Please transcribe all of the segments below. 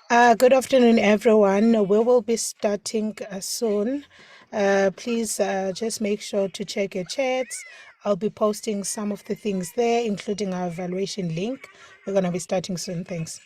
Good afternoon, everyone. We will be starting soon. Please just make sure to check your chats. I'll be posting some of the things there, including our evaluation link. We're going to be starting soon. Thanks.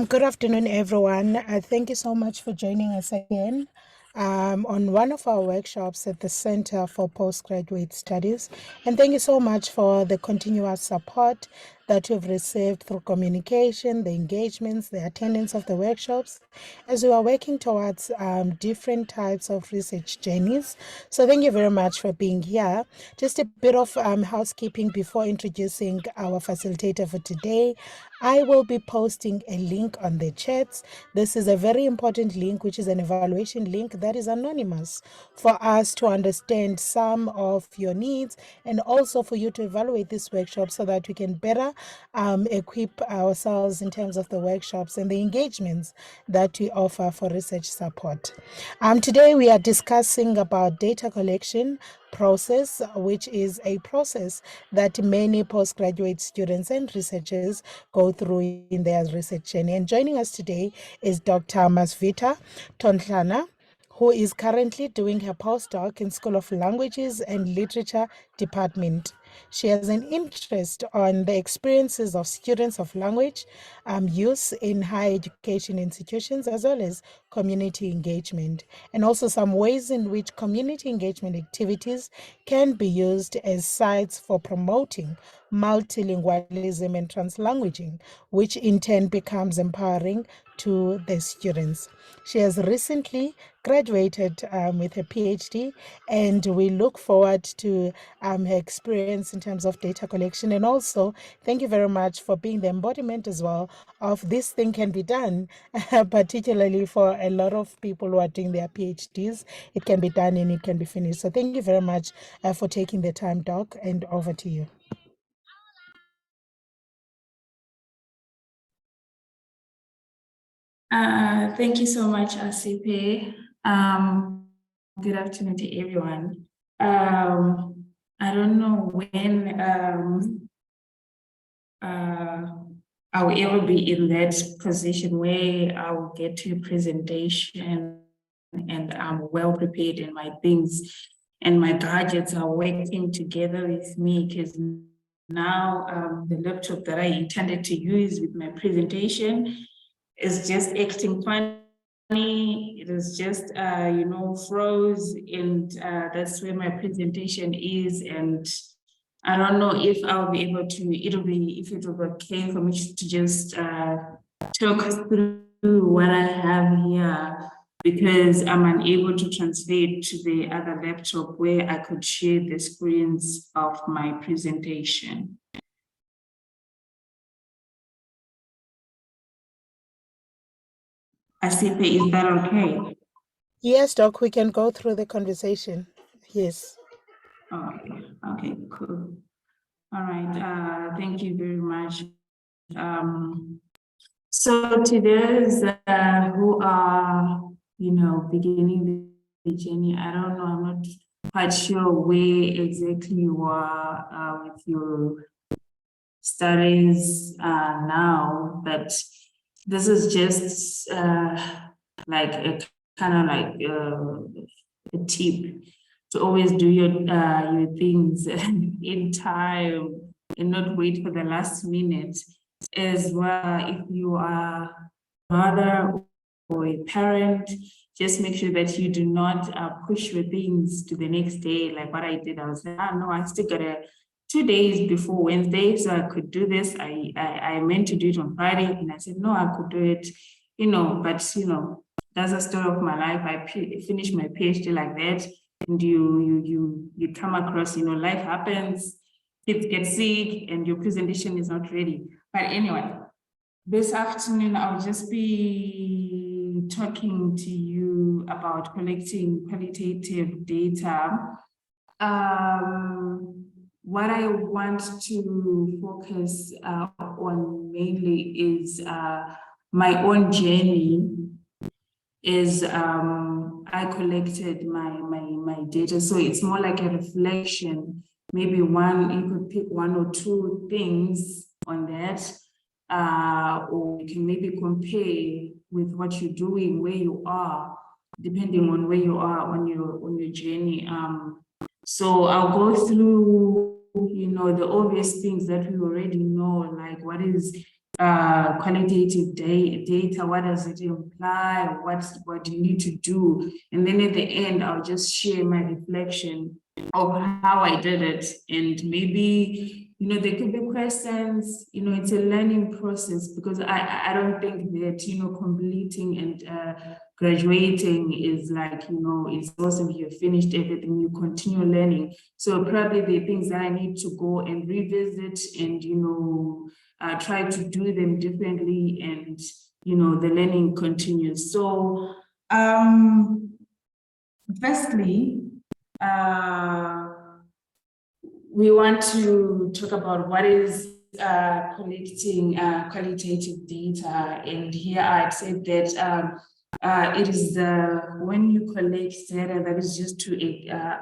Good afternoon, everyone. Thank you so much for joining us again on one of our workshops at the Center for Postgraduate Studies. And thank you so much for the continuous support that you've received through communication, the engagements, the attendance of the workshops, as we are working towards different types of research journeys. So thank you very much for being here. Just a bit of housekeeping before introducing our facilitator for today. I will be posting a link on the chats. This is a very important link, which is an evaluation link that is anonymous for us to understand some of your needs and also for you to evaluate this workshop so that we can better equip ourselves in terms of the workshops and the engagements that we offer for research support. Today we are discussing about data collection process, which is a process that many postgraduate students and researchers go through in their research journey. And joining us today is Dr. Mazvita Thondhlana, who is currently doing her postdoc in School of Languages and Literature Department. She has an interest on the experiences of students of language use in higher education institutions, as well as community engagement, and also some ways in which community engagement activities can be used as sites for promoting multilingualism and translanguaging, which in turn becomes empowering to the students. She has recently graduated with a PhD, and we look forward to her experience in terms of data collection. And also, thank you very much for being the embodiment as well of this thing can be done, particularly for a lot of people who are doing their PhDs. It can be done and it can be finished. So thank you very much for taking the time, Doc, and over to you. Thank you so much, Asipe. Good afternoon to everyone. I don't know when I will ever be in that position where I will get to a presentation and I'm well prepared and my things and my gadgets are working together with me, because now the laptop that I intended to use with my presentation is just acting funny. It is just, froze, and that's where my presentation is. And I don't know if I'll be able to, if it will be okay for me to just talk through what I have here, because I'm unable to translate to the other laptop where I could share the screens of my presentation. Asipe, is that okay? Yes, Doc, we can go through the conversation. Yes. Okay, cool. All right, thank you very much. So to those who are, beginning the journey, I don't know, I'm not quite sure where exactly you are with your studies now, but this is just like a kind of like a tip to always do your things in time and not wait for the last minute. As well, if you are a mother or a parent, just make sure that you do not push your things to the next day. Like what I did, I was like, no, I still got 2 days before Wednesday, so I could do this. I meant to do it on Friday, and I said, no, I could do it, but that's the story of my life. I finished my PhD like that, and you come across, life happens, kids get sick, and your presentation is not ready. But anyway, this afternoon I'll just be talking to you about collecting qualitative data. What I want to focus on mainly is my own journey. Is I collected my data, so it's more like a reflection. Maybe you could pick 1 or 2 things on that, or you can maybe compare with what you're doing, where you are, depending on where you are on your journey. So I'll go through, the obvious things that we already know, like what is qualitative data, what does it imply, what do you need to do, and then at the end I'll just share my reflection of how I did it, and maybe there could be questions. It's a learning process, because I don't think that completing and graduating is like it's awesome, you've finished everything, you continue learning. So probably the things that I need to go and revisit and try to do them differently, and the learning continues. So firstly, we want to talk about what is collecting qualitative data. And here I'd say that it is when you collect data, that is just to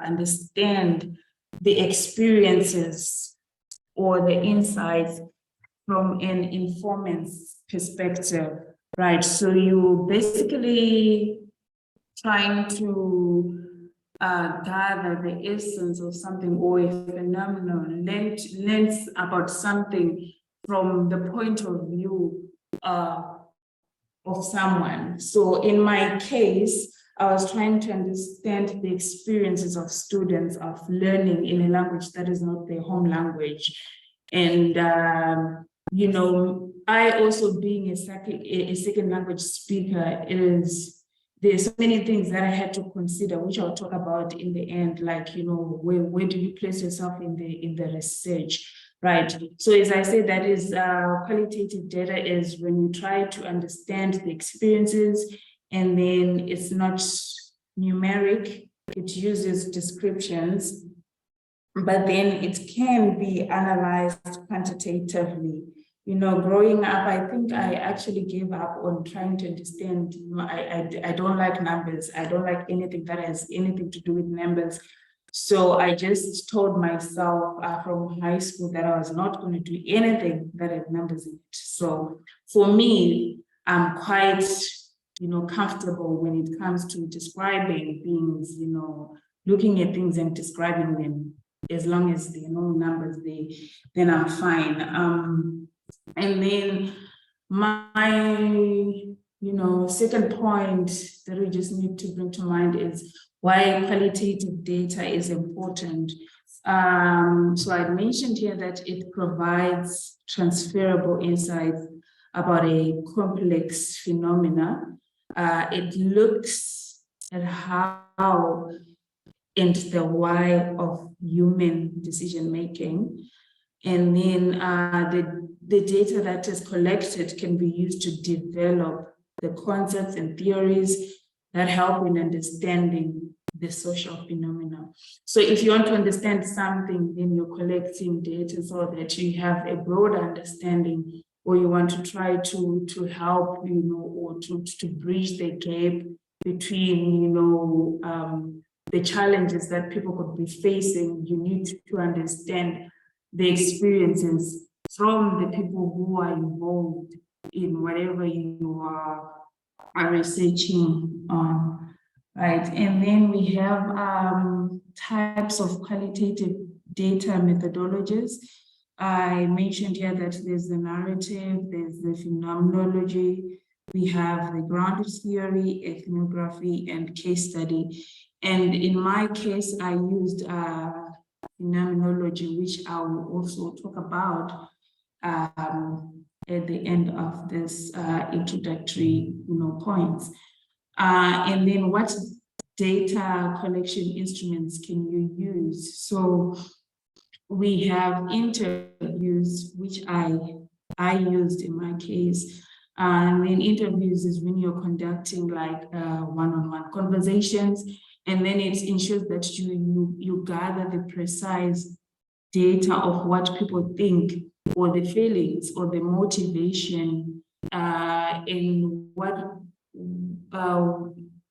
understand the experiences or the insights from an informant's perspective, right? So you basically trying to gather the essence of something or a phenomenon, learns about something from the point of view of someone. So in my case, I was trying to understand the experiences of students of learning in a language that is not their home language. And, you know, I also being a second language speaker there's so many things that I had to consider, which I'll talk about in the end, like, you know, where do you place yourself in the research, right? So as I said, that is qualitative data is when you try to understand the experiences, and then it's not numeric, it uses descriptions, but then it can be analyzed quantitatively. You know, growing up, I think I actually gave up on trying to understand. I don't like numbers. I don't like anything that has anything to do with numbers. So I just told myself from high school that I was not going to do anything that had numbers in it. So for me, I'm quite, you know, comfortable when it comes to describing things, you know, looking at things and describing them. As long as there are no numbers there, then I'm fine. And then my, you know, second point that we just need to bring to mind is why qualitative data is important. So I mentioned here that it provides transferable insights about a complex phenomena. It looks at how and the why of human decision making. And then the data that is collected can be used to develop the concepts and theories that help in understanding the social phenomena. So if you want to understand something, then you're collecting data so that you have a broad understanding, or you want to try to help, you know, or to bridge the gap between, you know, the challenges that people could be facing. You need to understand the experiences from the people who are involved in whatever you are researching on, right? And then we have types of qualitative data methodologies. I mentioned here that there's the narrative, there's the phenomenology, we have the grounded theory, ethnography, and case study. And in my case, I used phenomenology, which I will also talk about at the end of this introductory, you know, points. And then what data collection instruments can you use? So we have interviews, which I used in my case. And then interviews is when you're conducting like one-on-one conversations, and then it ensures that you gather the precise data of what people think, or the feelings, or the motivation, and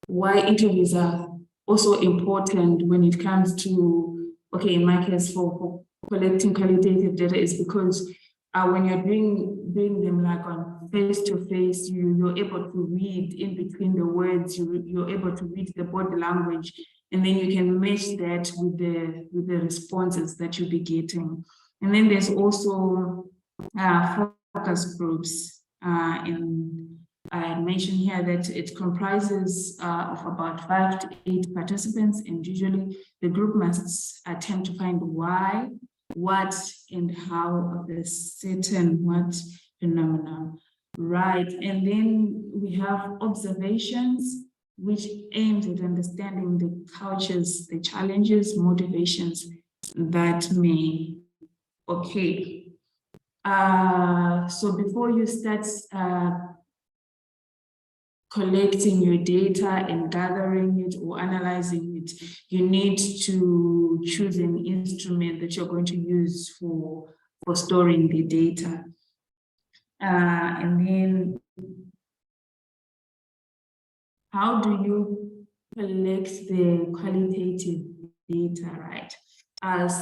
why interviews are also important when it comes to, okay, in my case for collecting qualitative data, is because when you're doing them like on face-to-face, you're able to read in between the words, you're able to read the body language, and then you can match that with the responses that you'll be getting. And then there's also focus groups, and I mentioned here that it comprises of about 5 to 8 participants, and usually the group must attempt to find why, what, and how of the certain what phenomenon, right? And then we have observations, which aims at understanding the cultures, the challenges, motivations that may occur. So before you start collecting your data and gathering it or analyzing it, you need to choose an instrument that you're going to use for storing the data. And then how do you collect the qualitative data, right?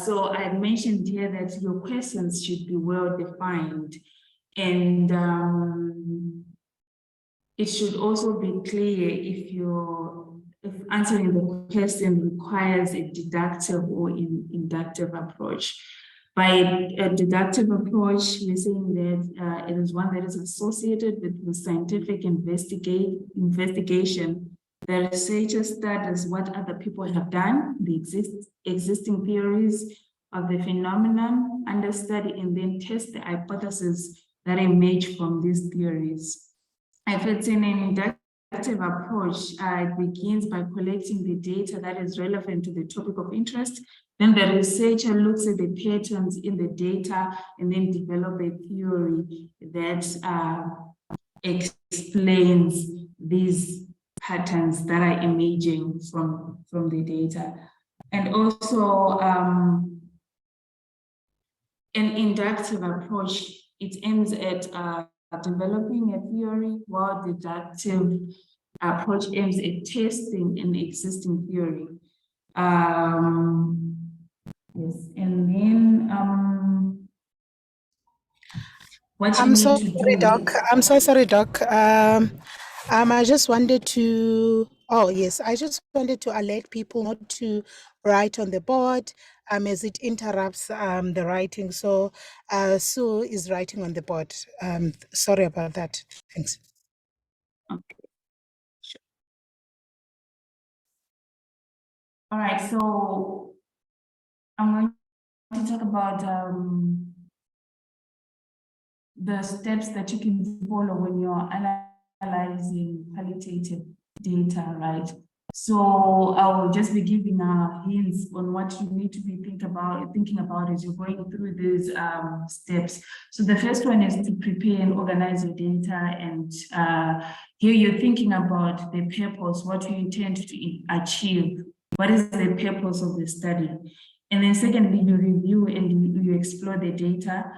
So I mentioned here that your questions should be well defined, and it should also be clear if answering the question requires a deductive or inductive approach. By a deductive approach, we're saying that it is one that is associated with the scientific investigation. The researcher studies what other people have done, the existing theories, of the phenomenon under study and then test the hypotheses that emerge from these theories. If it's in an inductive approach, it begins by collecting the data that is relevant to the topic of interest. Then the researcher looks at the patterns in the data and then develop a theory that explains these patterns that are emerging from the data. And also an inductive approach, it aims at developing a theory, while the deductive approach aims at testing an existing theory. Yes, and then what you I'm so need to sorry, do. Doc. I'm so sorry, Doc. I just wanted to, oh yes, I just wanted to alert people not to write on the board as it interrupts the writing. So Sue is writing on the board. Sorry about that. Thanks. Okay. Sure. All right, so I'm going to talk about the steps that you can follow when you're analyzing qualitative data, right? So I will just be giving hints on what you need to be thinking about as you're going through these steps. So the first one is to prepare and organize your data, and here you're thinking about the purpose, what you intend to achieve, what is the purpose of the study. And then secondly, you review and you explore the data.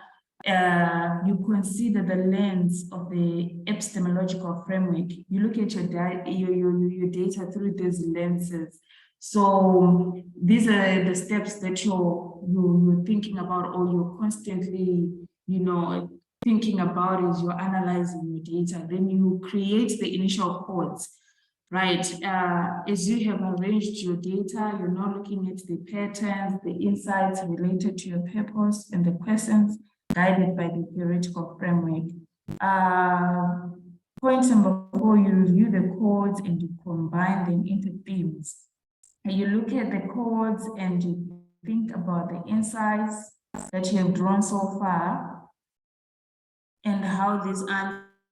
You consider the lens of the epistemological framework. You look at your data through these lenses. So these are the steps that you're thinking about, or you're constantly, thinking about as you're analyzing your data. Then you create the initial thoughts, right? As you have arranged your data, you're now looking at the patterns, the insights related to your purpose, and the questions guided by the theoretical framework. Point number 4, you review the codes and you combine them into themes. And you look at the codes and you think about the insights that you have drawn so far and how this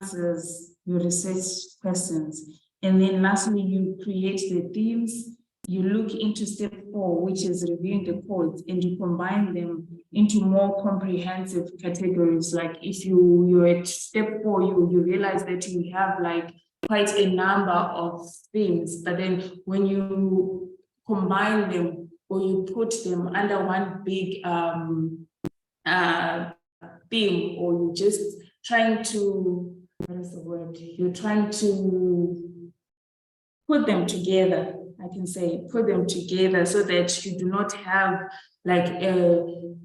answers your research questions. And then lastly, you create the themes. You look into step 4, which is reviewing the codes, and you combine them into more comprehensive categories. Like if you're at step 4, you realize that you have like quite a number of themes, but then when you combine them or you put them under one big theme, or you just trying to, what is the word? You're trying to put them together. I can say put them together so that you do not have like a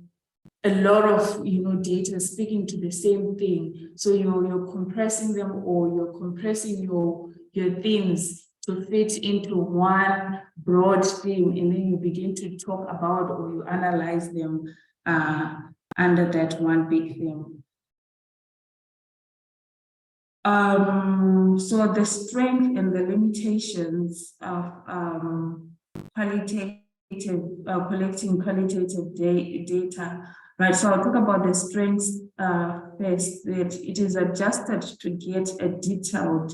lot of data speaking to the same thing. So you're compressing them, or you're compressing your themes to fit into one broad theme, and then you begin to talk about, or you analyze them under that one big theme. So the strength and the limitations of collecting qualitative data, right? So I'll talk about the strengths first, that it is adjusted to get a detailed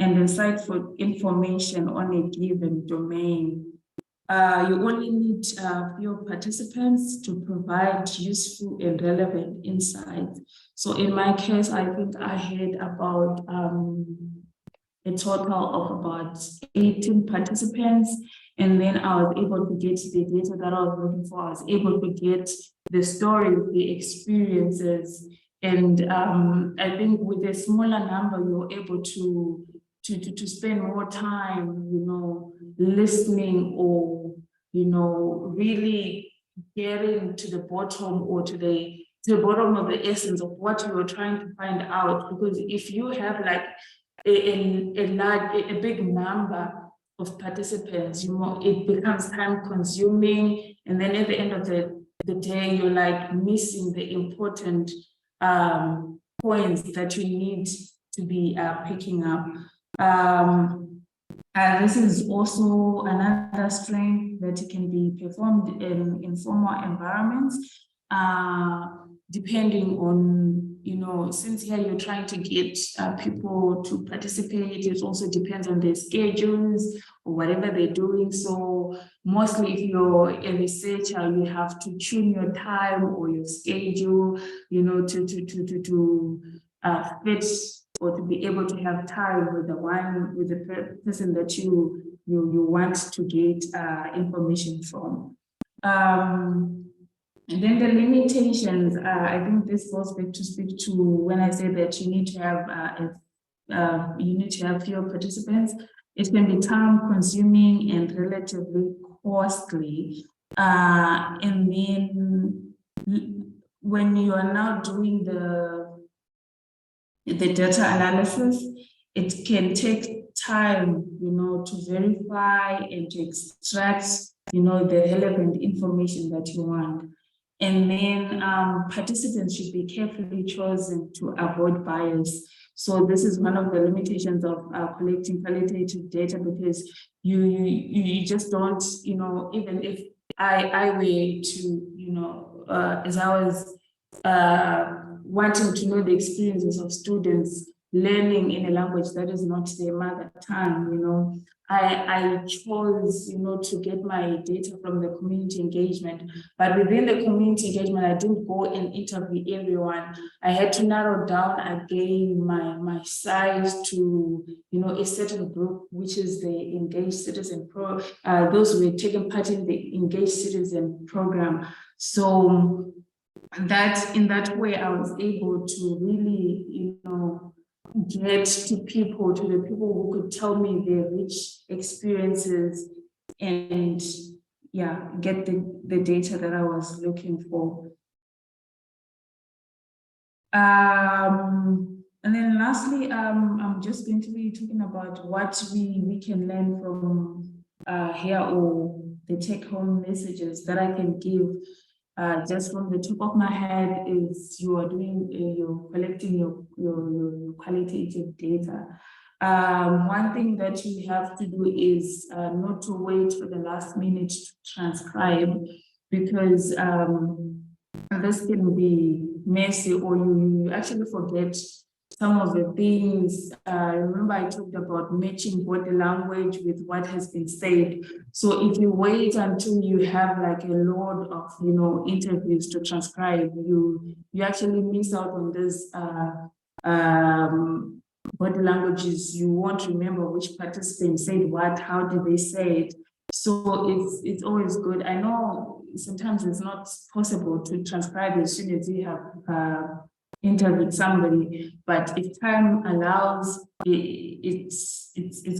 and insightful information on a given domain. You only need few participants to provide useful and relevant insights. So in my case, I think I had about a total of about 18 participants. And then I was able to get the data that I was looking for. I was able to get the stories, the experiences. And I think with a smaller number, you're able to spend more time, listening, or, really getting to the bottom, or to the bottom of the essence of what you were trying to find out. Because if you have like a big number of participants, it becomes time consuming. And then at the end of the day, you're like missing the important points that you need to be picking up. This is also another strength that can be performed in informal environments, depending on, since here you're trying to get people to participate, it also depends on their schedules or whatever they're doing. So mostly if you're a researcher, you have to tune your time or your schedule, to fit or to be able to have time with the person that you want to get information from. And then the limitations, I think this goes back to speak to when I say that you need to have fewer participants. It can be time consuming and relatively costly. And then when you are now doing the data analysis, it can take time, to verify and to extract, the relevant information that you want. And then participants should be carefully chosen to avoid bias. So this is one of the limitations of collecting qualitative data, because you just don't, even if I were to, as I was wanting to know the experiences of students learning in a language that is not their mother tongue, I chose, to get my data from the community engagement, but within the community engagement, I didn't go and interview everyone. I had to narrow down again my size to, a certain group, which is the Engaged Citizen those who were taking part in the Engaged Citizen program. So that in that way, I was able to really, get to the people who could tell me their rich experiences and get the data that I was looking for. And then lastly, I'm just going to be talking about what we can learn from here, or the take-home messages that I can give. Just from the top of my head is you're collecting your qualitative data. One thing that you have to do is not to wait for the last minute to transcribe, because this can be messy, or you actually forget some of the things. Remember I talked about matching body language with what has been said. So if you wait until you have like a load of, interviews to transcribe, you actually miss out on this body languages. You won't remember which participant said what, how did they say it. So it's always good. I know sometimes it's not possible to transcribe as soon as you have interviewed somebody, but if time allows, it's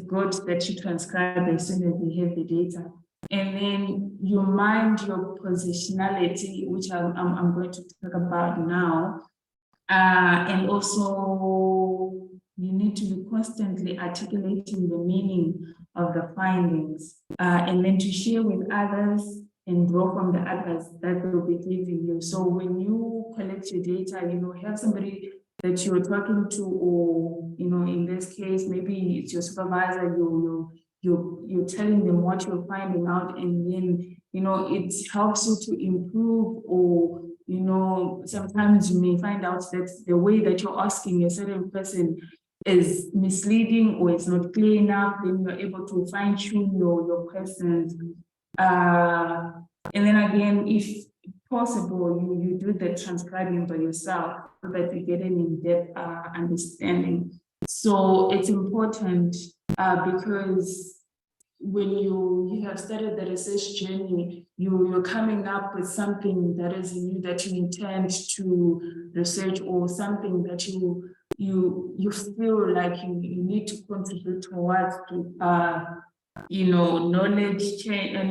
good that you transcribe as soon as you have the data. And then you mind your positionality, which I'm going to talk about now. And also, you need to be constantly articulating the meaning of the findings, and then to share with others and draw from the others that will be giving you. So when you collect your data, have somebody that you're talking to, or, in this case, maybe it's your supervisor, you're telling them what you're finding out, and then, it helps you to improve, or, sometimes you may find out that the way that you're asking a certain person is misleading or it's not clear enough, then you're able to fine-tune your questions. And then again, if possible, you do the transcribing by yourself so that you get an in-depth understanding. So it's important because when you have started the research journey, you're coming up with something that is new that you intend to research, or something that you feel like you need to contribute towards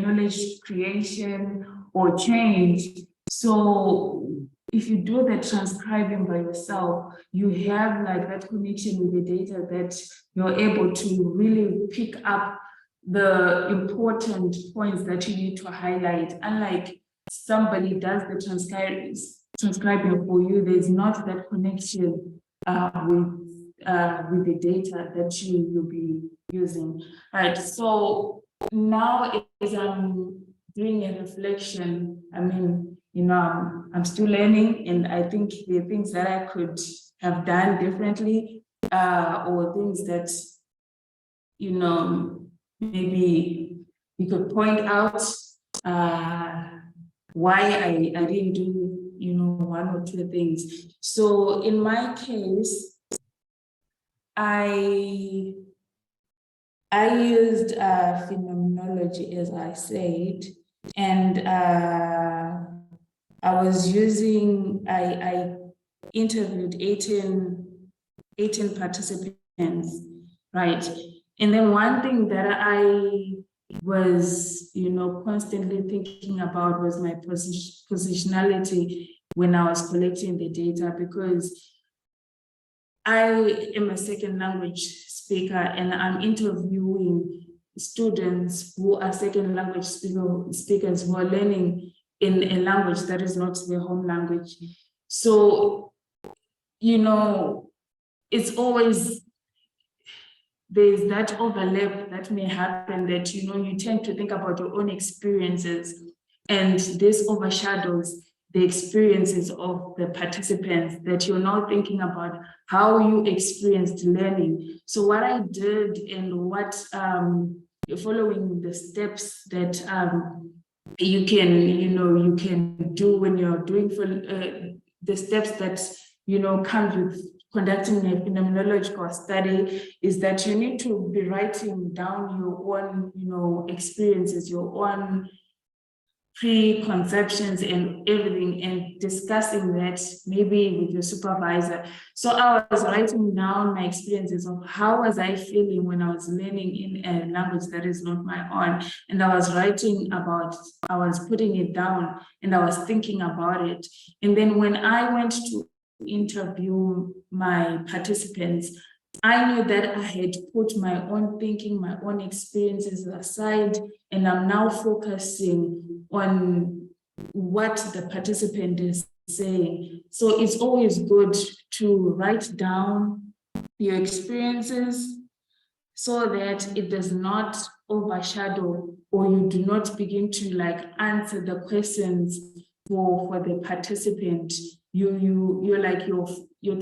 knowledge creation or change. So if you do the transcribing by yourself, you have like that connection with the data that you're able to really pick up the important points that you need to highlight. Unlike somebody does the transcribing for you, there's not that connection with with the data that you'll be using. Right. So now as I'm doing a reflection, I mean, you know, I'm still learning, and I think the things that I could have done differently, or things that, you know, maybe you could point out why I didn't do, you know, one or two things. So in my case, I used phenomenology, as I said, and I was using, I interviewed 18 participants, right? And then one thing that I was, you know, constantly thinking about was my positionality when I was collecting the data, because I am a second language speaker and I'm interviewing students who are second language speakers who are learning in a language that is not their home language. So, you know, it's always, there's that overlap that may happen, that, you know, you tend to think about your own experiences, and this overshadows the experiences of the participants, that you're now thinking about how you experienced learning. So what I did, and what following the steps that you can, you know, you can do when you're doing for the steps that, you know, comes with conducting a phenomenological study, is that you need to be writing down your own, you know, experiences, your own preconceptions and everything, and discussing that maybe with your supervisor. So I was writing down my experiences of how was I feeling when I was learning in a language that is not my own. And I was writing about, I was putting it down, and I was thinking about it. And then when I went to interview my participants, I knew that I had put my own thinking, my own experiences aside, and I'm now focusing on what the participant is saying. So it's always good to write down your experiences so that it does not overshadow, or you do not begin to like answer the questions for the participant. You're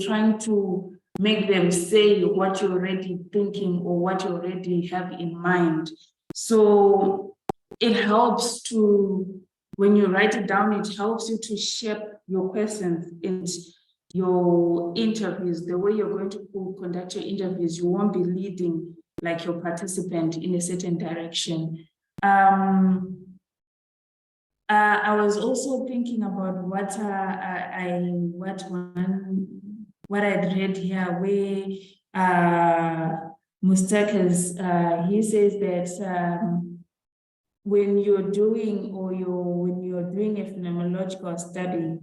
trying to make them say what you're already thinking or what you already have in mind. So it helps to, when you write it down, it helps you to shape your questions and your interviews. The way you're going to conduct your interviews, you won't be leading like your participant in a certain direction. I was also thinking about what I'd read here, where Mustakas, he says that when you're doing a phenomenological study,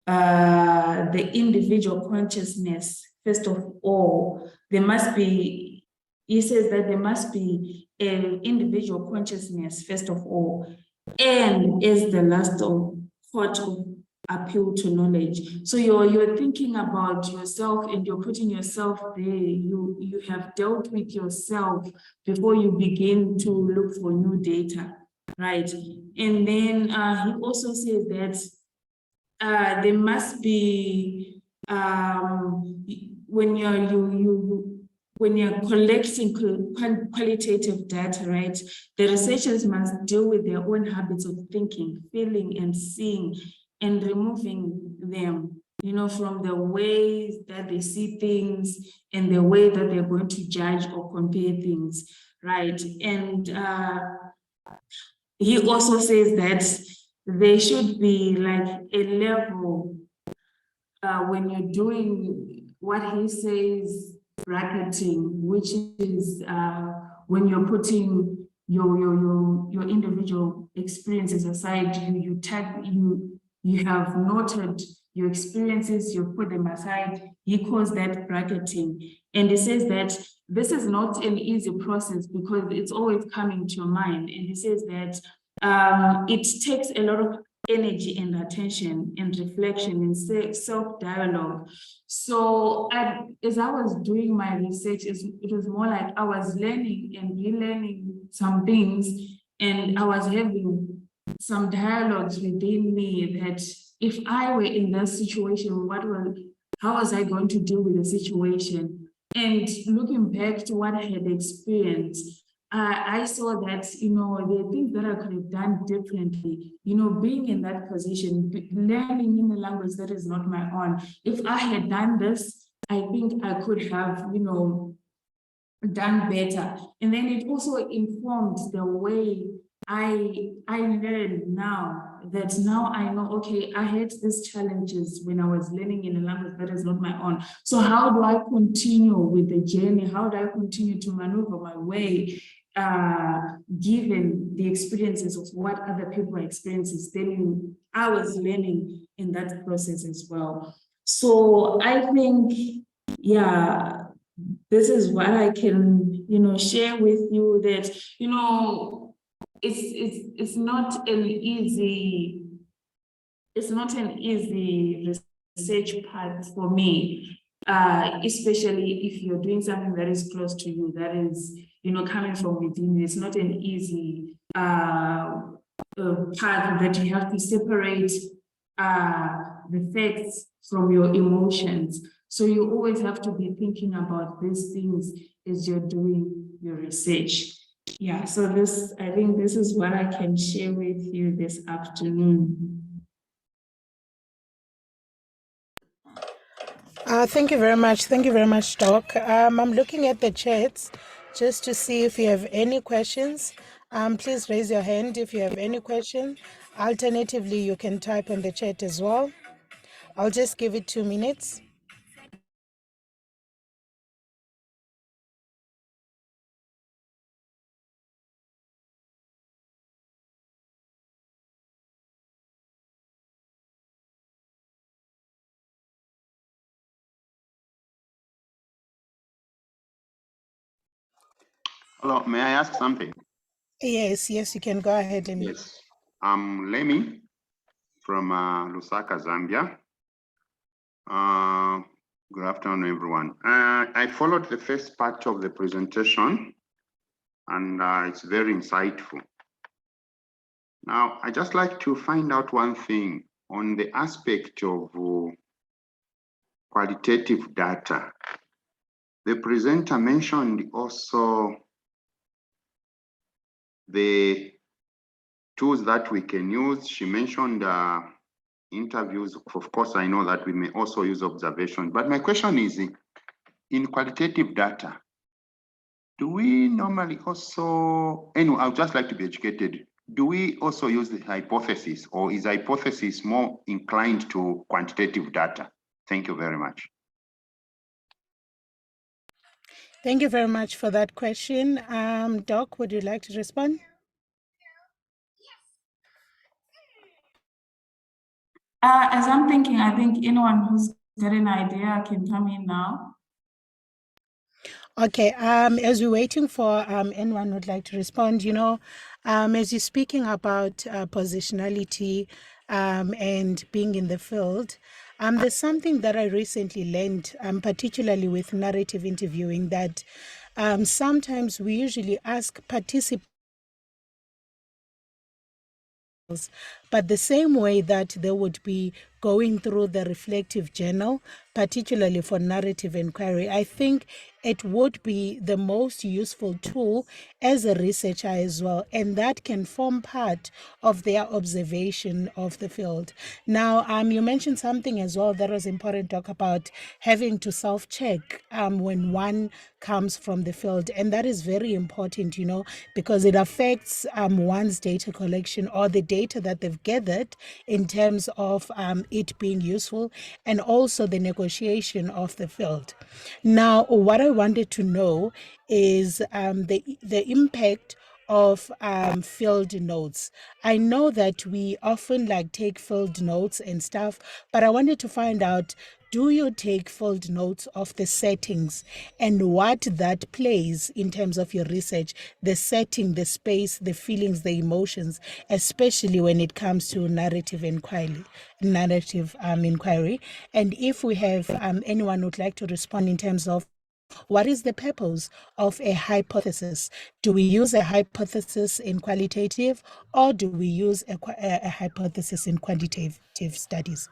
the individual consciousness, first of all, he says that there must be an individual consciousness, first of all, and is the last of court of appeal to knowledge. So you're thinking about yourself, and you're putting yourself there. You have dealt with yourself before you begin to look for new data, right? And then he also says that there must be when you're collecting qualitative data, right, the researchers must deal with their own habits of thinking, feeling, and seeing, and removing them, you know, from the ways that they see things and the way that they're going to judge or compare things, right? And he also says that there should be like a level when you're doing what he says, bracketing, which is when you're putting your individual experiences aside, you have noted your experiences, you put them aside. He calls that bracketing, and he says that this is not an easy process because it's always coming to your mind. And he says that it takes a lot of energy and attention and reflection and self-dialogue. So as I was doing my research, it was more like I was learning and relearning some things, and I was having some dialogues within me that if I were in that situation, how was I going to deal with the situation? And looking back to what I had experienced, I saw that, there are things that I could have done differently, being in that position, learning in a language that is not my own. If I had done this, I think I could have, done better. And then it also informed the way I learn now, that now I know, okay, I had these challenges when I was learning in a language that is not my own. So how do I continue with the journey? How do I continue to maneuver my way, given the experiences of what other people are experiencing? Then I was learning in that process as well. So I think, yeah, this is what I can, share with you, that, it's not an easy, research part for me, especially if you're doing something that is close to you, that is, coming from within you. It's not an easy part that you have to separate the facts from your emotions. So you always have to be thinking about these things as you're doing your research. Yeah, so I think this is what I can share with you this afternoon. Thank you very much. Thank you very much, Doc. I'm looking at the chats just to see if you have any questions. Please raise your hand if you have any question. Alternatively, you can type in the chat as well. I'll just give it 2 minutes. Hello, may I ask something? Yes, you can go ahead. Yes, I'm Lemi from Lusaka, Zambia. Good afternoon, everyone. I followed the first part of the presentation, and it's very insightful. Now, I just like to find out one thing on the aspect of qualitative data. The presenter mentioned also the tools that we can use. She mentioned interviews. Of course, I know that we may also use observation, but my question is, in qualitative data, do we normally also, anyway, I would just like to be educated, do we also use the hypothesis, or is hypothesis more inclined to quantitative data? Thank you very much. Thank you very much for that question. Doc, would you like to respond? As I'm thinking, I think anyone who's got an idea can come in now. Okay, as we're waiting for anyone who'd like to respond, as you're speaking about positionality and being in the field, there's something that I recently learned, particularly with narrative interviewing, that sometimes we usually ask participants, but the same way that they would be going through the reflective journal, particularly for narrative inquiry, I think it would be the most useful tool as a researcher as well, and that can form part of their observation of the field. Now, you mentioned something as well that was important, talk about having to self-check when one comes from the field, and that is very important, because it affects one's data collection or the data that they've gathered in terms of it being useful, and also the negotiation of the field. Now, what I wanted to know is the impact of field notes. I know that we often like take field notes and stuff, but I wanted to find out, do you take field notes of the settings and what that plays in terms of your research, the setting, the space, the feelings, the emotions, especially when it comes to narrative inquiry? And if we have anyone who'd like to respond in terms of what is the purpose of a hypothesis? Do we use a hypothesis in qualitative, or do we use a hypothesis in quantitative studies?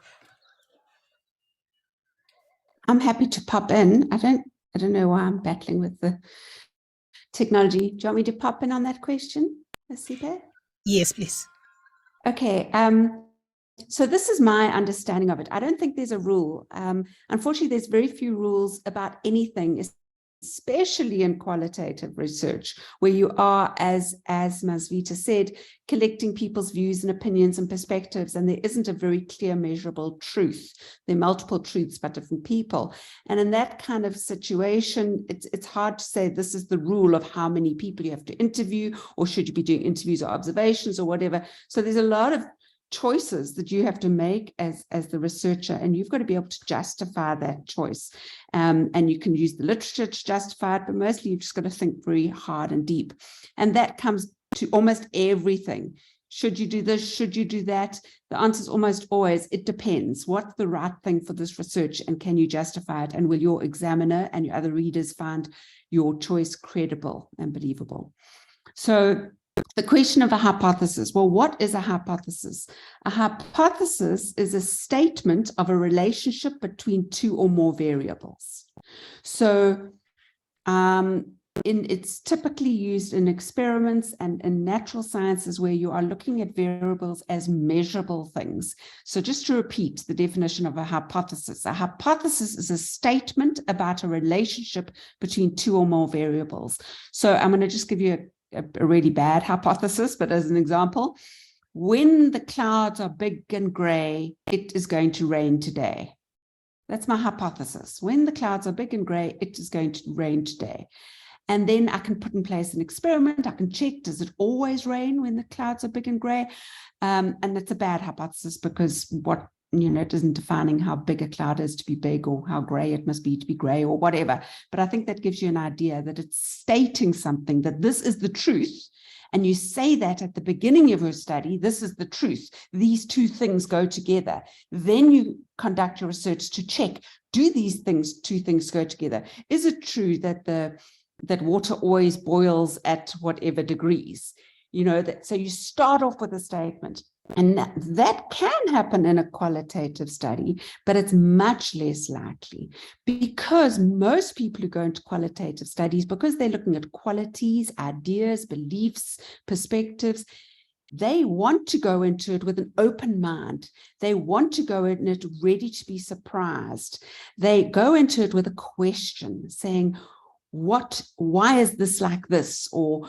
I'm happy to pop in. I don't know why I'm battling with the technology. Do you want me to pop in on that question, Mazvita? Yes, please. Okay. So this is my understanding of it. I don't think there's a rule. Unfortunately, there's very few rules about anything, especially in qualitative research, where you are, as Mazvita said, collecting people's views and opinions and perspectives, and there isn't a very clear measurable truth. There are multiple truths by different people. And in that kind of situation, it's hard to say this is the rule of how many people you have to interview, or should you be doing interviews or observations or whatever. So there's a lot of choices that you have to make as the researcher, and you've got to be able to justify that choice. And you can use the literature to justify it, but mostly you've just got to think very hard and deep. And that comes to almost everything. Should you do this? Should you do that? The answer is almost always, it depends. What's the right thing for this research, and can you justify it? And will your examiner and your other readers find your choice credible and believable? So the question of a hypothesis. Well, what is a hypothesis? A hypothesis is a statement of a relationship between two or more variables. So it's typically used in experiments and in natural sciences, where you are looking at variables as measurable things. So just to repeat the definition of a hypothesis is a statement about a relationship between two or more variables. So I'm going to just give you a really bad hypothesis, but as an example, when the clouds are big and gray, it is going to rain today. That's my hypothesis. When the clouds are big and gray, it is going to rain today. And then I can put in place an experiment. I can check, does it always rain when the clouds are big and gray? And it's a bad hypothesis, because it isn't defining how big a cloud is to be big, or how gray it must be to be gray, or whatever. But I think that gives you an idea that it's stating something, that this is the truth. And you say that at the beginning of your study, this is the truth. These two things go together. Then you conduct your research to check, do these two things go together? Is it true that water always boils at whatever degrees? So you start off with a statement. And that can happen in a qualitative study, but it's much less likely, because most people who go into qualitative studies, because they're looking at qualities, ideas, beliefs, perspectives, they want to go into it with an open mind. They want to go in it ready to be surprised. They go into it with a question saying, why is this like this? So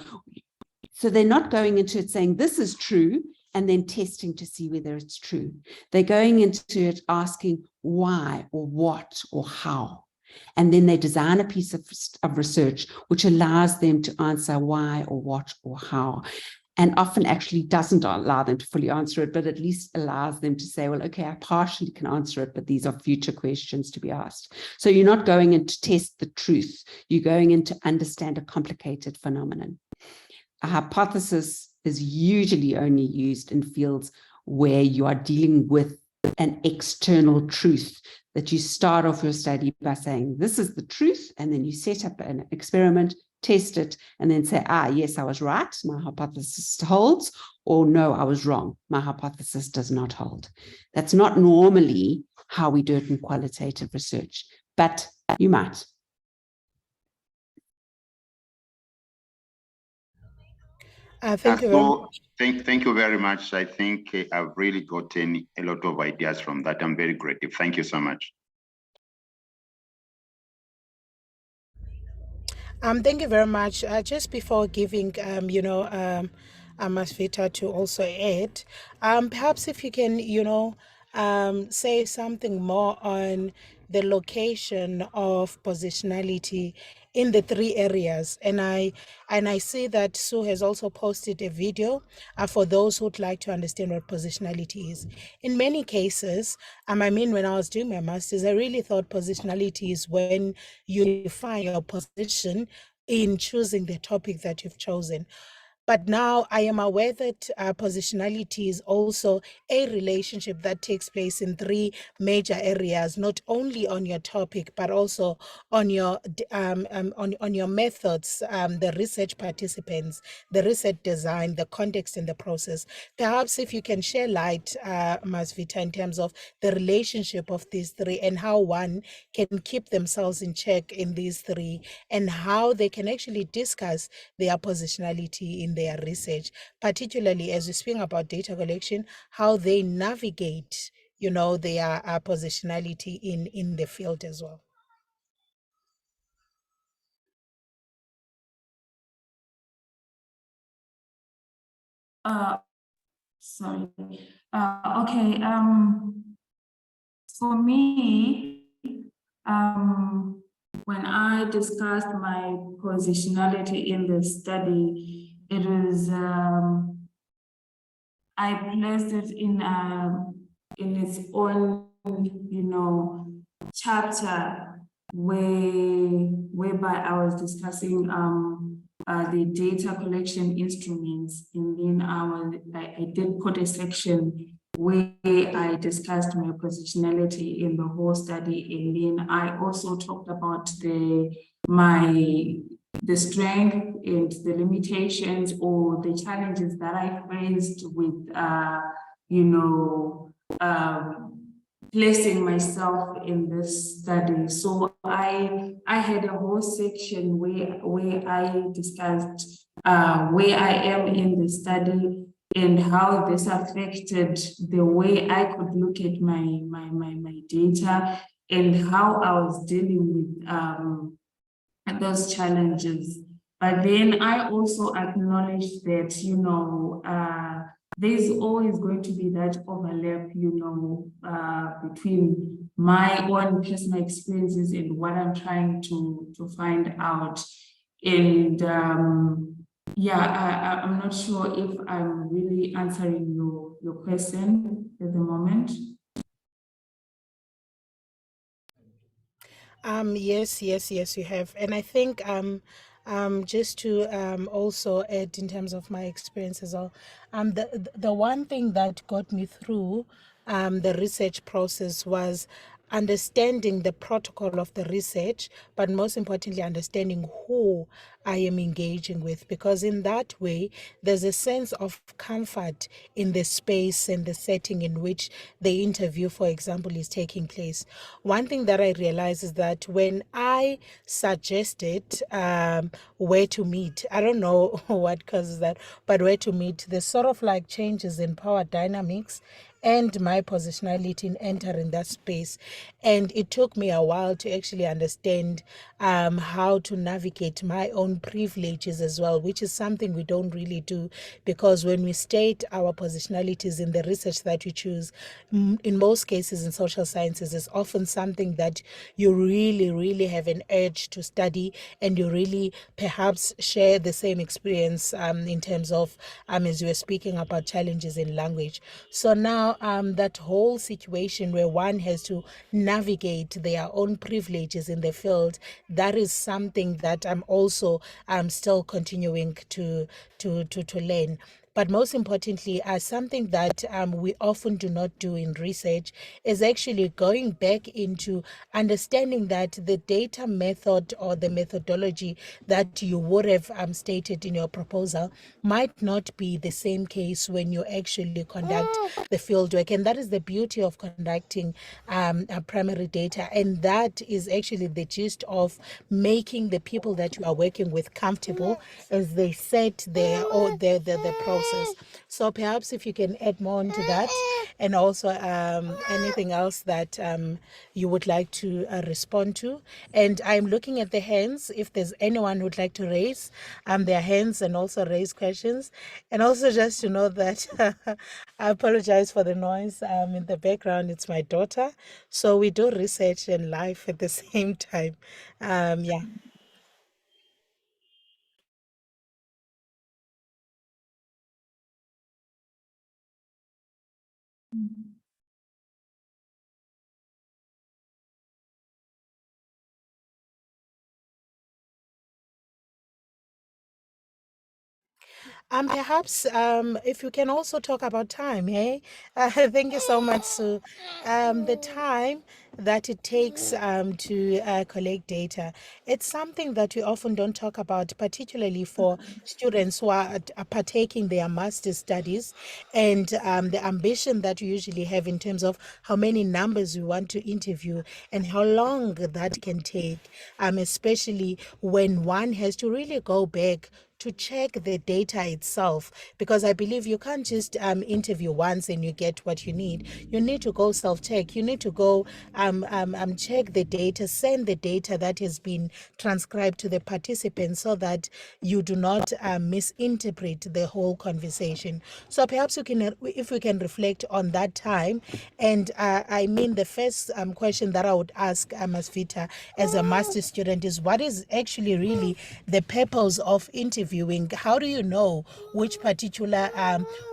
they're not going into it saying this is true and then testing to see whether it's true. They're going into it asking why, or what, or how. And then they design a piece of research which allows them to answer why, or what, or how. And often actually doesn't allow them to fully answer it, but at least allows them to say, well, okay, I partially can answer it, but these are future questions to be asked. So you're not going in to test the truth. You're going in to understand a complicated phenomenon. A hypothesis is usually only used in fields where you are dealing with an external truth, that you start off your study by saying, this is the truth, and then you set up an experiment, test it, and then say, yes, I was right, my hypothesis holds, or no, I was wrong, my hypothesis does not hold. That's not normally how we do it in qualitative research, but you might. Thank you very much. Thank you very much. I think I've really gotten a lot of ideas from that. I'm very grateful. Thank you so much. Thank you very much. Just before giving, Mazvita to also add, perhaps if you can, say something more on the location of positionality in the three areas. And I see that Sue has also posted a video for those who'd like to understand what positionality is. In many cases, when I was doing my master's, I really thought positionality is when you define your position in choosing the topic that you've chosen. But now I am aware that positionality is also a relationship that takes place in three major areas, not only on your topic, but also on your on your methods, the research participants, the research design, the context and the process. Perhaps if you can share light, Mazvita, in terms of the relationship of these three and how one can keep themselves in check in these three and how they can actually discuss their positionality in their research, particularly as we speak about data collection, how they navigate, their positionality in the field as well. Sorry. Okay. For me, when I discussed my positionality in the study, it was I placed it in its own, chapter whereby I was discussing the data collection instruments, and then I did put a section where I discussed my positionality in the whole study, and then I also talked about the strength and the limitations or the challenges that I faced with, placing myself in this study. So I had a whole section where I discussed where I am in the study and how this affected the way I could look at my data and how I was dealing with those challenges. But then I also acknowledge that, there's always going to be that overlap, between my own personal experiences and what I'm trying to find out. And I'm not sure if I'm really answering your question at the moment. Yes, you have. And I think just to also add in terms of my experience as well, the one thing that got me through the research process was understanding the protocol of the research, but most importantly, understanding who I am engaging with, because in that way, there's a sense of comfort in the space and the setting in which the interview, for example, is taking place. One thing that I realized is that when I suggested where to meet, I don't know what causes that, but where to meet, the sort of like changes in power dynamics and my positionality in entering that space. And it took me a while to actually understand how to navigate my own privileges as well, which is something we don't really do, because when we state our positionalities in the research that we choose, in most cases in social sciences, is often something that you really, really have an urge to study, and you really perhaps share the same experience in terms of, as you were speaking about challenges in language. So now that whole situation where one has to navigate their own privileges in the field, that is something that I'm also still continuing to learn. But most importantly, something that we often do not do in research is actually going back into understanding that the data method or the methodology that you would have stated in your proposal might not be the same case when you actually conduct the field work. And that is the beauty of conducting primary data. And that is actually the gist of making the people that you are working with comfortable as they set the process. process. So perhaps if you can add more into that, and also anything else that you would like to respond to. And I'm looking at the hands, if there's anyone who'd like to raise their hands and also raise questions. And also just to know that I apologize for the noise in the background. It's my daughter. So we do research and life at the same time. Yeah. Perhaps if you can also talk about time, hey? Thank you so much, Sue. The time that it takes to collect data. It's something that we often don't talk about, particularly for students who are partaking their master's studies, and the ambition that we usually have in terms of how many numbers we want to interview and how long that can take, especially when one has to really go back to check the data itself, because I believe you can't just interview once and you get what you need. You need to go self-check. You need to go check the data, send the data that has been transcribed to the participants so that you do not misinterpret the whole conversation. So perhaps you can, if we can reflect on that time. And I mean, the first question that I would ask Mazvita as a master's student is, what is actually really the purpose of interviewing? How do you know which particular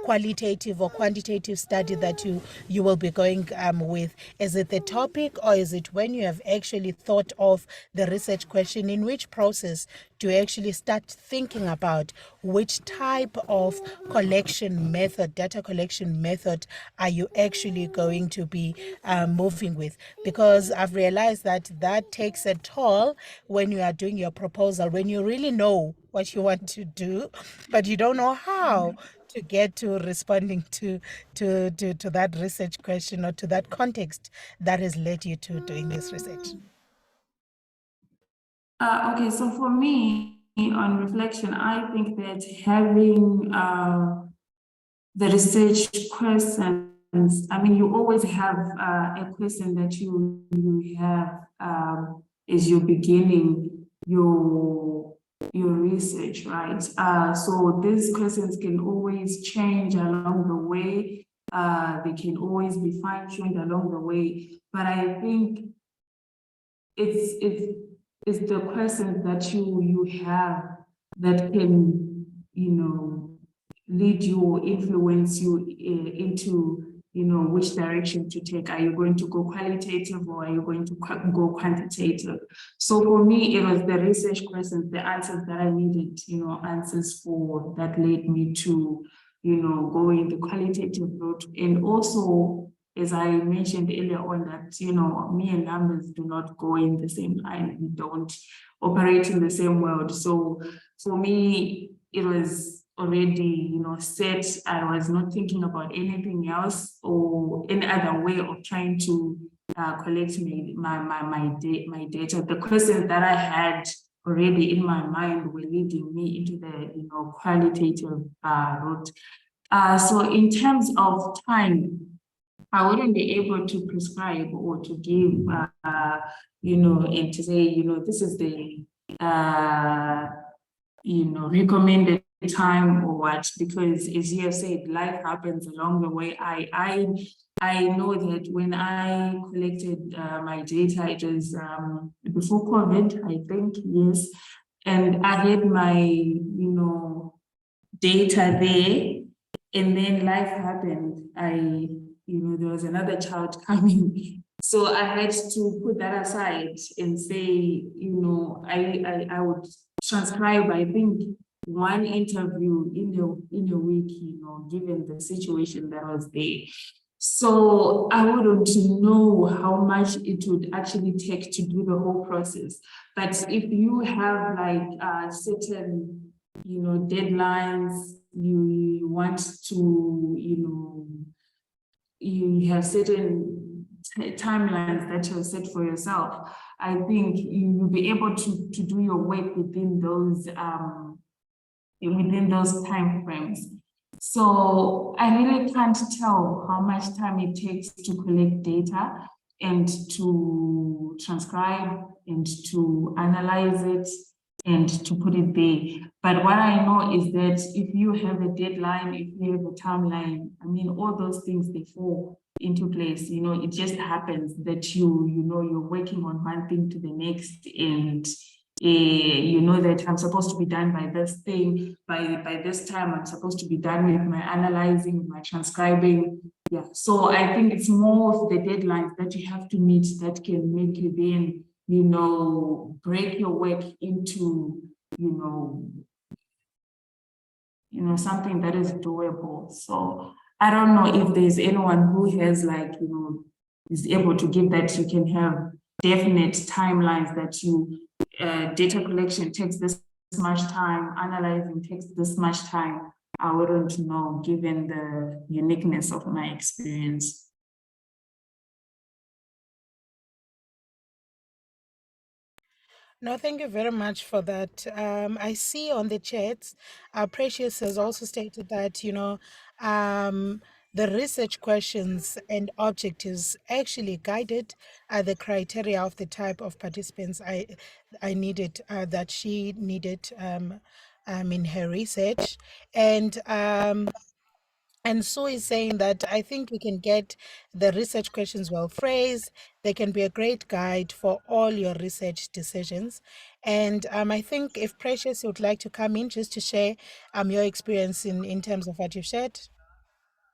qualitative or quantitative study that you will be going with? Is it the topic, or is it when you have actually thought of the research question? In which process do you actually start thinking about which type of collection method, data collection method, are you actually going to be moving with? Because I've realized that takes a toll when you are doing your proposal, when you really know what you want to do, but you don't know how to get to responding to that research question or to that context that has led you to doing this research. Okay, so for me, on reflection, I think that having the research questions, I mean, you always have a question that you have as you're beginning your research, right? So these questions can always change along the way. They can always be fine-tuned along the way. But I think it's the questions that you have that can, lead you or influence you into, which direction to take. Are you going to go qualitative, or are you going to go quantitative? So for me, it was the research questions, the answers that I needed, answers for, that led me to, going the qualitative route. And also, as I mentioned earlier on, that, me and numbers do not go in the same line. We don't operate in the same world. So for me, it was already, set. I was not thinking about anything else or any other way of trying to collect my data. The questions that I had already in my mind were leading me into the, qualitative route. So in terms of time, I wouldn't be able to prescribe or to give, and to say, this is the, recommended time or what, because as you have said, life happens along the way. I know that when I collected my data, it was before COVID, I think, yes. And I had my, data there, and then life happened. There was another child coming. So I had to put that aside and say, I would transcribe, I think, one interview in a week, given the situation that was there. So I wouldn't know how much it would actually take to do the whole process. But if you have like certain, deadlines, you want to, you have certain timelines that you've set for yourself, I think you'll be able to do your work within those time frames. So I really can't tell how much time it takes to collect data and to transcribe and to analyze it and to put it there. But what I know is that if you have a deadline, if you have a timeline, I mean, all those things, they fall into place. You know, it just happens that you're working on one thing to the next, and you know that I'm supposed to be done by this thing, by this time I'm supposed to be done with my analyzing, with my transcribing. Yeah, so I think it's more of the deadlines that you have to meet that can make you then, break your work into, something that is doable. So I don't know if there's anyone who has is able to give that you can have definite timelines that data collection takes this much time, analyzing takes this much time. I wouldn't know given the uniqueness of my experience. No, thank you very much for that. I see on the chats, Precious has also stated that, the research questions and objectives actually guided the criteria of the type of participants I needed, that she needed in her research. And Sue is saying that I think we can get the research questions well phrased. They can be a great guide for all your research decisions. And I think if Precious would like to come in just to share your experience in terms of what you've shared,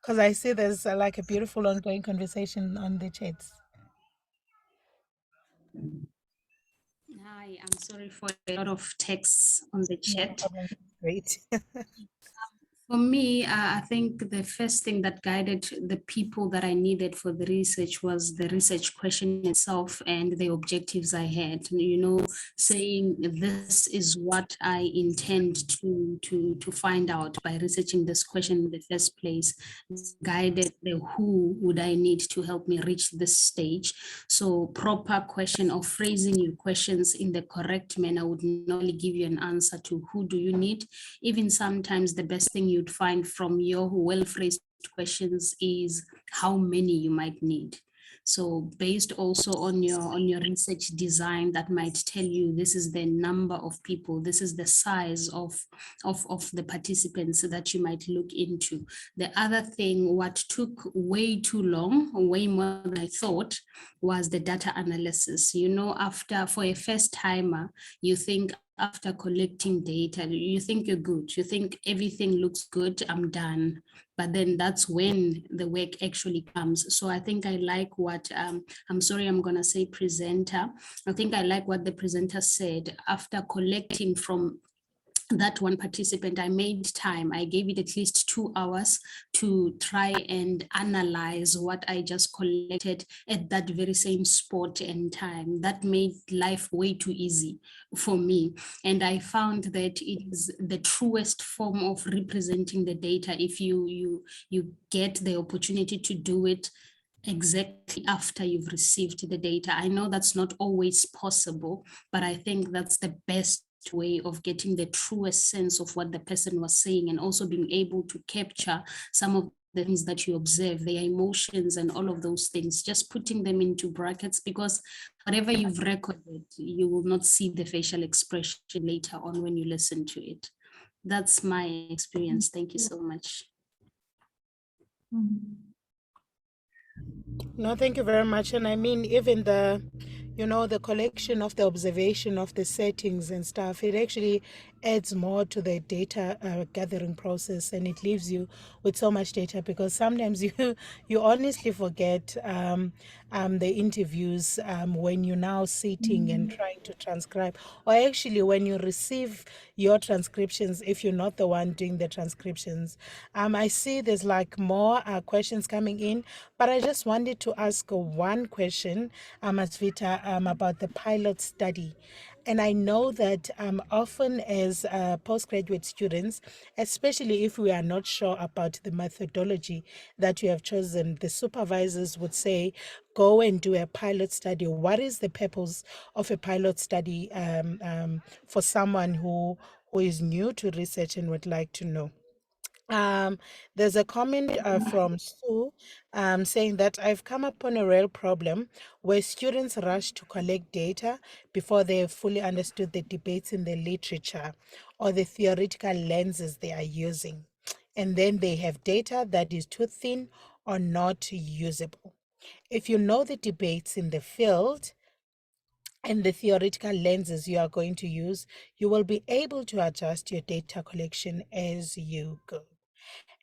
because I see there's like a beautiful ongoing conversation on the chats. Hi, I'm sorry for a lot of texts on the No chat. problem. Great. For me, I think the first thing that guided the people that I needed for the research was the research question itself and the objectives I had. Saying this is what I intend to find out by researching this question in the first place, guided the who would I need to help me reach this stage. So proper question or phrasing your questions in the correct manner would not only give you an answer to who do you need. Even sometimes the best thing you'd find from your well-phrased questions is how many you might need. So based also on your research design, that might tell you this is the number of people, this is the size of the participants that you might look into. The other thing, what took way too long, way more than I thought, was the data analysis. After, for a first timer, you think after collecting data, you think you're good, you think everything looks good, I'm done. But then that's when the work actually comes. So I think I like what, I'm sorry, I'm gonna say presenter. I think I like what the presenter said. After collecting from that one participant, I made time. I gave it at least 2 hours to try and analyze what I just collected at that very same spot and time. That made life way too easy for me. And I found that it is the truest form of representing the data if you get the opportunity to do it exactly after you've received the data. I know that's not always possible, but I think that's the best way of getting the truest sense of what the person was saying, and also being able to capture some of the things that you observe, their emotions and all of those things, just putting them into brackets, because whatever you've recorded, you will not see the facial expression later on when you listen to it. That's my experience. Thank you so much. No, thank you very much. And I mean, even the collection of the observation of the settings and stuff, it actually adds more to the data gathering process, and it leaves you with so much data, because sometimes you honestly forget the interviews when you're now sitting and trying to transcribe, or actually when you receive your transcriptions, if you're not the one doing the transcriptions. I see there's like more questions coming in, but I just wanted to ask one question, Mazvita, about the pilot study. And I know that often as postgraduate students, especially if we are not sure about the methodology that you have chosen, the supervisors would say, go and do a pilot study. What is the purpose of a pilot study for someone who is new to research and would like to know? There's a comment from Sue saying that I've come upon a real problem where students rush to collect data before they have fully understood the debates in the literature or the theoretical lenses they are using. And then they have data that is too thin or not usable. If you know the debates in the field and the theoretical lenses you are going to use, you will be able to adjust your data collection as you go.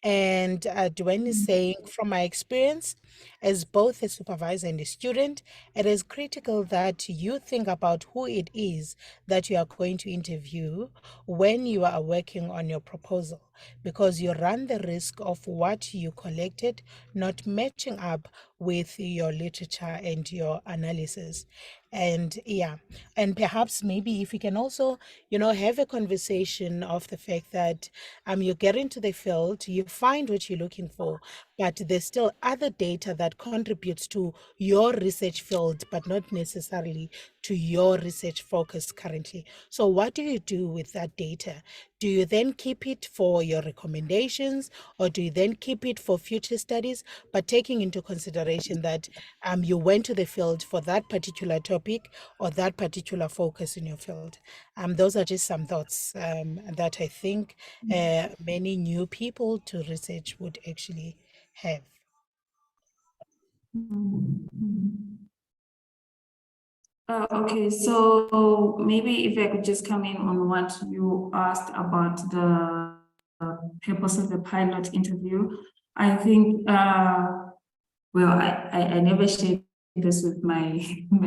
And Dwayne is saying, from my experience as both a supervisor and a student, it is critical that you think about who it is that you are going to interview when you are working on your proposal, because you run the risk of what you collected not matching up with your literature and your analysis. And yeah, and perhaps maybe if we can also, have a conversation of the fact that you get into the field, you find what you're looking for, but there's still other data that contributes to your research field, but not necessarily to your research focus currently. So what do you do with that data? Do you then keep it for your recommendations, or do you then keep it for future studies, but taking into consideration that you went to the field for that particular topic or that particular focus in your field? Those are just some thoughts that I think many new people to research would actually have. Okay, so maybe if I could just come in on what you asked about the purpose of the pilot interview. I think, well, I never shared this with my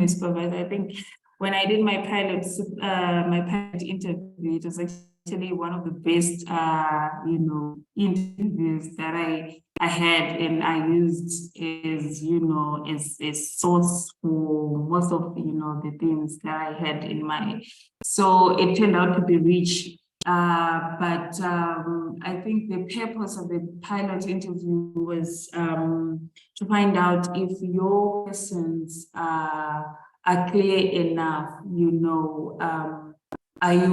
supervisor. I think when I did my pilot interview, it was actually one of the best, interviews that I had, and I used as a source for most of, the things that I had in mind. So it turned out to be rich. But I think the purpose of the pilot interview was to find out if your questions are clear enough, are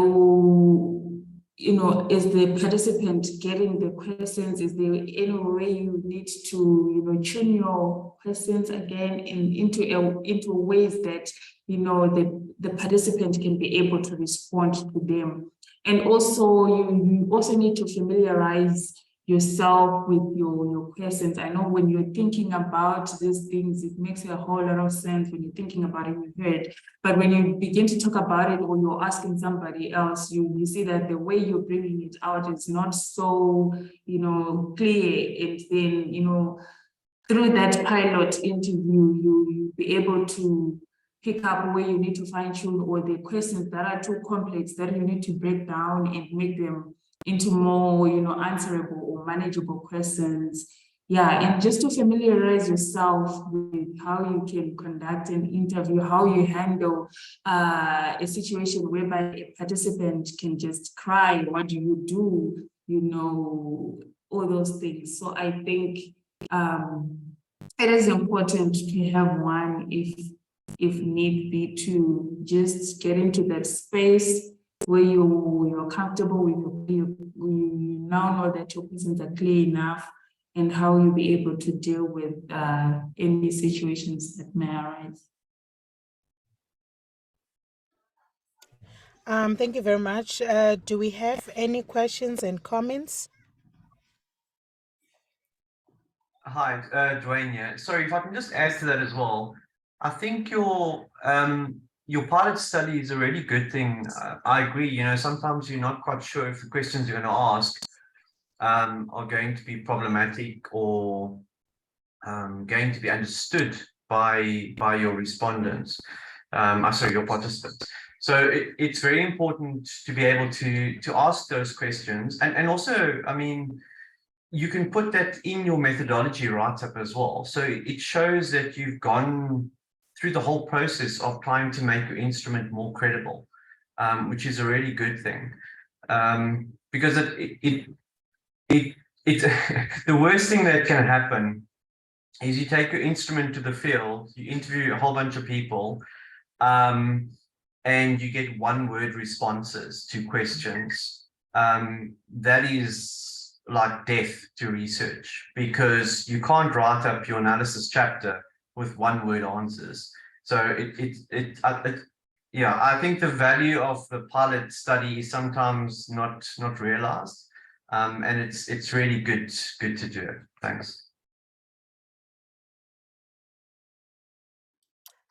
is the participant getting the questions? Is there any way you need to, tune your questions again into ways that, the participant can be able to respond to them? And also, you also need to familiarize yourself with your questions. I know when you're thinking about these things, it makes a whole lot of sense when you're thinking about it in your head. But when you begin to talk about it or you're asking somebody else, you see that the way you're bringing it out is not so, clear. And then, through that pilot interview, you'll be able to pick up where you need to fine tune, or the questions that are too complex that you need to break down and make them into more, answerable or manageable questions. Yeah, and just to familiarize yourself with how you can conduct an interview, how you handle a situation whereby a participant can just cry. What do you do? All those things. So I think it is important to have one, if need be, to just get into that space where you're comfortable with you now know that your questions are clear enough, and how you'll be able to deal with any situations that may arise. Thank you very much. Do we have any questions and comments? Hi, Dwayne here. Sorry, if I can just add to that as well. I think your pilot study is a really good thing. I agree. Sometimes you're not quite sure if the questions you're going to ask are going to be problematic or going to be understood by your respondents. Sorry, your participants. So it's very important to be able to ask those questions, and also, I mean, you can put that in your methodology write-up as well. So it shows that you've gone through the whole process of trying to make your instrument more credible, which is a really good thing. Because it's the worst thing that can happen is you take your instrument to the field, you interview a whole bunch of people, and you get one-word responses to questions. That is like death to research, because you can't write up your analysis chapter with one-word answers. So yeah, I think the value of the pilot study is sometimes not realized, and it's really good to do it. Thanks.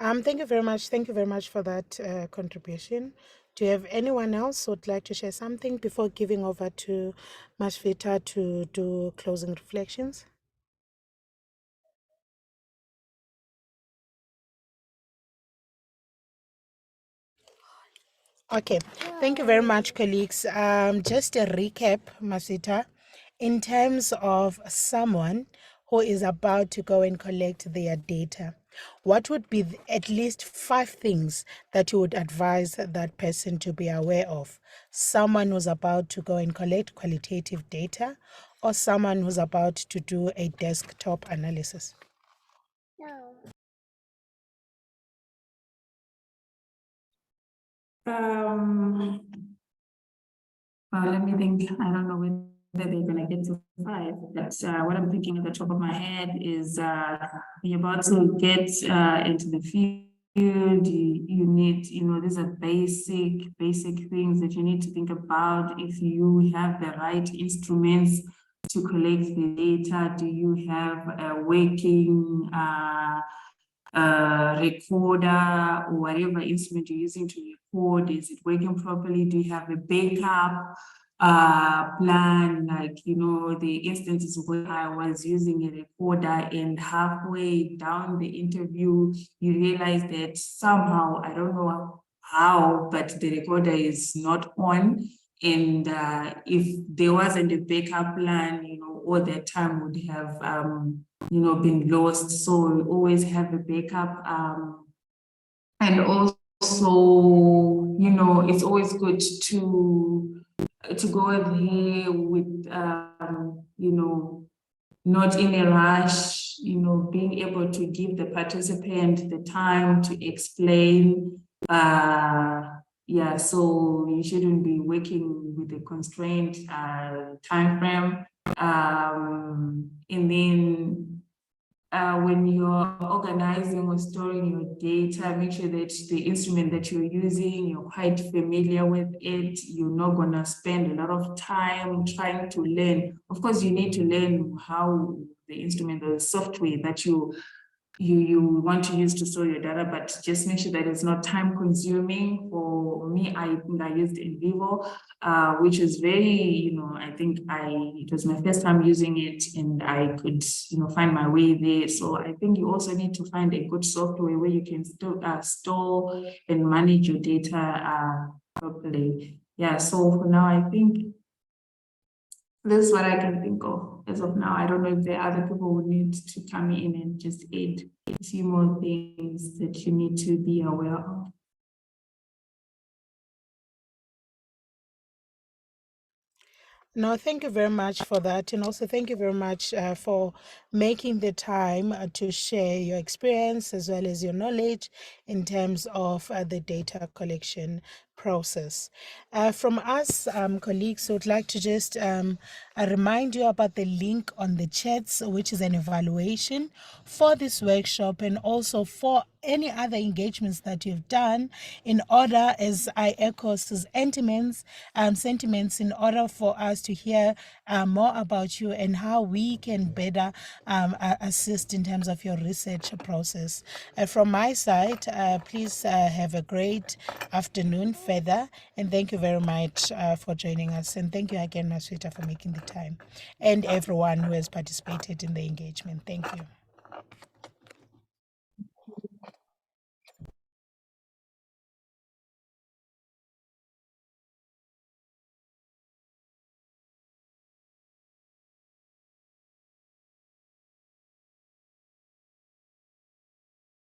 Thank you very much. Thank you very much for that contribution. Do you have anyone else who would like to share something before giving over to Mazvita to do closing reflections? Okay, thank you very much, colleagues. Just a recap, Mazvita, in terms of someone who is about to go and collect their data, what would be at least 5 things that you would advise that person to be aware of? Someone who's about to go and collect qualitative data, or someone who's about to do a desktop analysis? Let me think. I don't know whether they're gonna get to 5, but what I'm thinking at the top of my head is you're about to get into the field. You need, these are basic things that you need to think about. If you have the right instruments to collect the data, do you have a working recorder or whatever instrument you're using to record? Is it working properly? Do you have a backup plan? Like, the instances where I was using a recorder and halfway down the interview, you realize that somehow, I don't know how, but the recorder is not on. And if there wasn't a backup plan, all that time would have been lost. So we always have a backup. And also, it's always good to go there with, not in a rush, being able to give the participant the time to explain. Yeah, so you shouldn't be working with a constrained time frame. And then when you're organizing or storing your data, make sure that the instrument that you're using, you're quite familiar with it. You're not going to spend a lot of time trying to learn. Of course, you need to learn how the instrument, the software that you want to use to store your data, but just make sure that it's not time consuming. For me, I think I used NVivo, which is very, I think it was my first time using it and I could, find my way there. So I think you also need to find a good software where you can still store and manage your data properly. Yeah, so for now, I think this is what I can think of as of now. I don't know if there are other people who need to come in and just add a few more things that you need to be aware of. No, thank you very much for that. And also thank you very much for making the time to share your experience as well as your knowledge in terms of the data collection process. From us, colleagues, I would like to just remind you about the link on the chats, which is an evaluation for this workshop and also for any other engagements that you've done, in order, as I echo Sue's sentiments, in order for us to hear more about you and how we can better assist in terms of your research process. From my side, please have a great afternoon further, and thank you very much for joining us. And thank you again, Mazvita, for making the time, and everyone who has participated in the engagement. Thank you.